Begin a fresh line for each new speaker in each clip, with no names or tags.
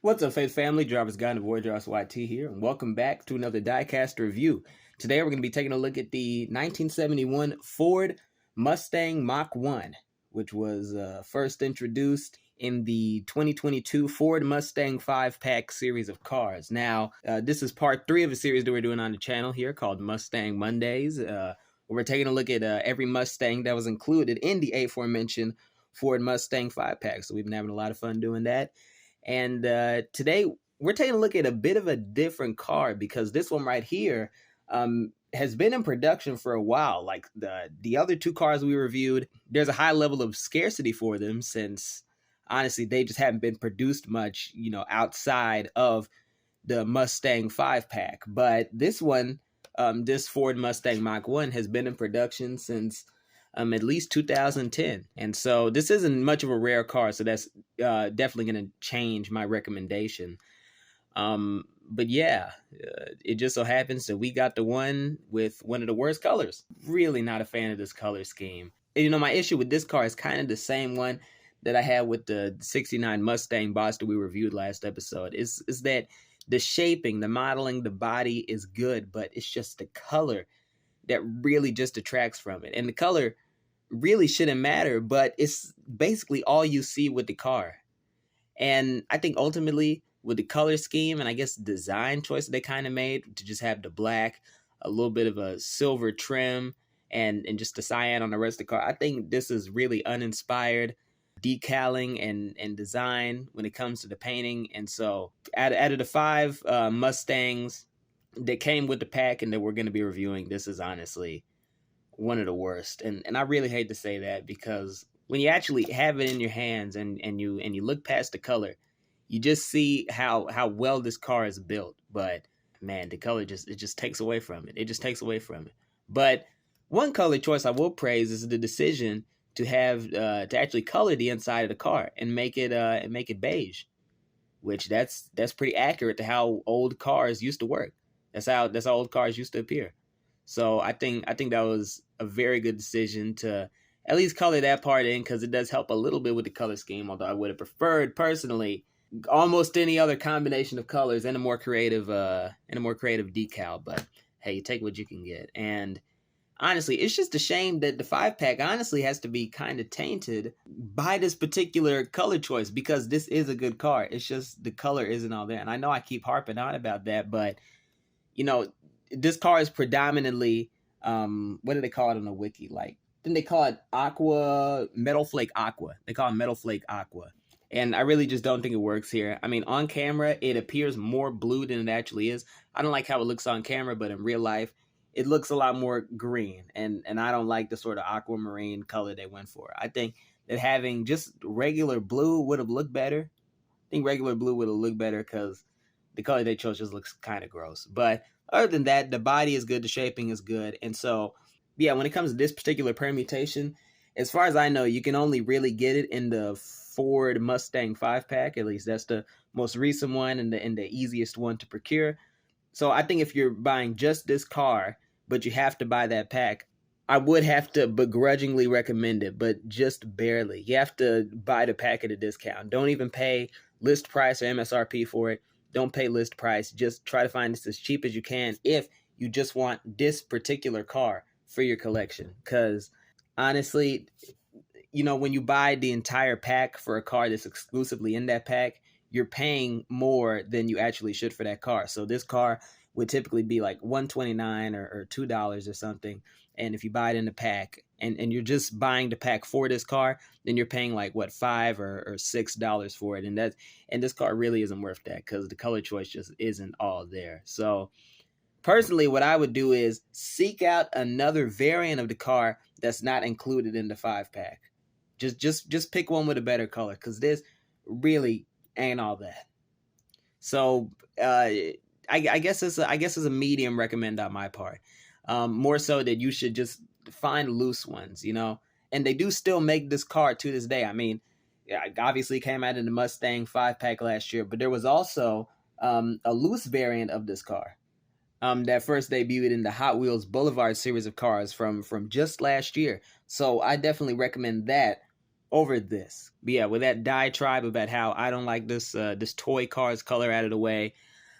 What's up, Faith Family? Jarvis Guy and the Boy Jarvis YT here, and welcome back to another Diecast review. Today we're going to be taking a look at the 1971 Ford Mustang Mach 1, which was first introduced in the 2022 Ford Mustang 5-pack series of cars. Now, this is part 3 of a series that we're doing on the channel here called Mustang Mondays. We're taking a look at every Mustang that was included in the aforementioned Ford Mustang 5-pack, so we've been having a lot of fun doing that. And today we're taking a look at a bit of a different car because this one right here has been in production for a while. Like the other two cars we reviewed, there's a high level of scarcity for them since honestly they just haven't been produced much, outside of the Mustang 5-pack. But this one, this Ford Mustang Mach 1 has been in production since at least 2010. And so this isn't much of a rare car, so that's definitely going to change my recommendation. But yeah, it just so happens that we got the one with one of the worst colors. Really not a fan of this color scheme. And, my issue with this car is kind of the same one that I had with the 69 Mustang Boss that we reviewed last episode. Is that the shaping, the modeling, the body is good, but it's just the color that really just detracts from it. And the color really shouldn't matter, but it's basically all you see with the car. And I think ultimately with the color scheme and I guess design choice they kind of made to just have the black, a little bit of a silver trim, and just the cyan on the rest of the car, I think this is really uninspired decaling and design when it comes to the painting. And so out of the 5 Mustangs that came with the pack and that we're going to be reviewing, this is honestly one of the worst. And I really hate to say that because when you actually have it in your hands and you look past the color, you just see how well this car is built. But man, the color just takes away from it. It just takes away from it. But one color choice I will praise is the decision to have to actually color the inside of the car and make it beige, which that's pretty accurate to how old cars used to work. That's how old cars used to appear. So I think that was a very good decision to at least color that part in, because it does help a little bit with the color scheme, although I would have preferred personally almost any other combination of colors and a more creative decal. But hey, you take what you can get. And honestly, it's just a shame that the 5-pack honestly has to be kind of tainted by this particular color choice, because this is a good car. It's just the color isn't all there. And I know I keep harping on about that, but this car is predominantly, what do they call it on the wiki? Then they call it aqua, metal flake aqua. They call it metal flake aqua. And I really just don't think it works here. I mean, on camera, it appears more blue than it actually is. I don't like how it looks on camera, but in real life, it looks a lot more green. And I don't like the sort of aquamarine color they went for. I think that having just regular blue would have looked better. I think regular blue would have looked better because the color they chose just looks kind of gross. But other than that, the body is good, the shaping is good. And so, yeah, when it comes to this particular permutation, as far as I know, you can only really get it in the Ford Mustang 5-pack. At least that's the most recent one and the easiest one to procure. So I think if you're buying just this car, but you have to buy that pack, I would have to begrudgingly recommend it, but just barely. You have to buy the pack at a discount. Don't even pay list price or MSRP for it. Don't pay list price. Just try to find this as cheap as you can if you just want this particular car for your collection. Because honestly, when you buy the entire pack for a car that's exclusively in that pack, you're paying more than you actually should for that car. So this car would typically be like $129 or $2 or something. And if you buy it in the pack and you're just buying the pack for this car, then you're paying like $5 or $6 for it. And this car really isn't worth that because the color choice just isn't all there. So personally, what I would do is seek out another variant of the car that's not included in the 5-pack. Just pick one with a better color, because this really ain't all that. So I guess it's a medium recommend on my part. More so that you should just find loose ones, and they do still make this car to this day. I mean, it obviously came out in the Mustang 5-pack last year, but there was also a loose variant of this car that first debuted in the Hot Wheels Boulevard series of cars from just last year. So I definitely recommend that over this. But yeah, with that diatribe about how I don't like this this toy car's color out of the way,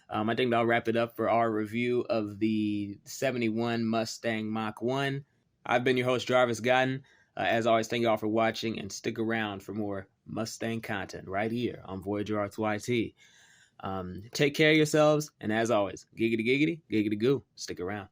I think that'll wrap it up for our review of the 71 Mustang Mach 1. I've been your host, Jarvis Godden. As always, thank you all for watching, and stick around for more Mustang content right here on Voyager Arts YT. Take care of yourselves, and as always, giggity giggity, giggity goo. Stick around.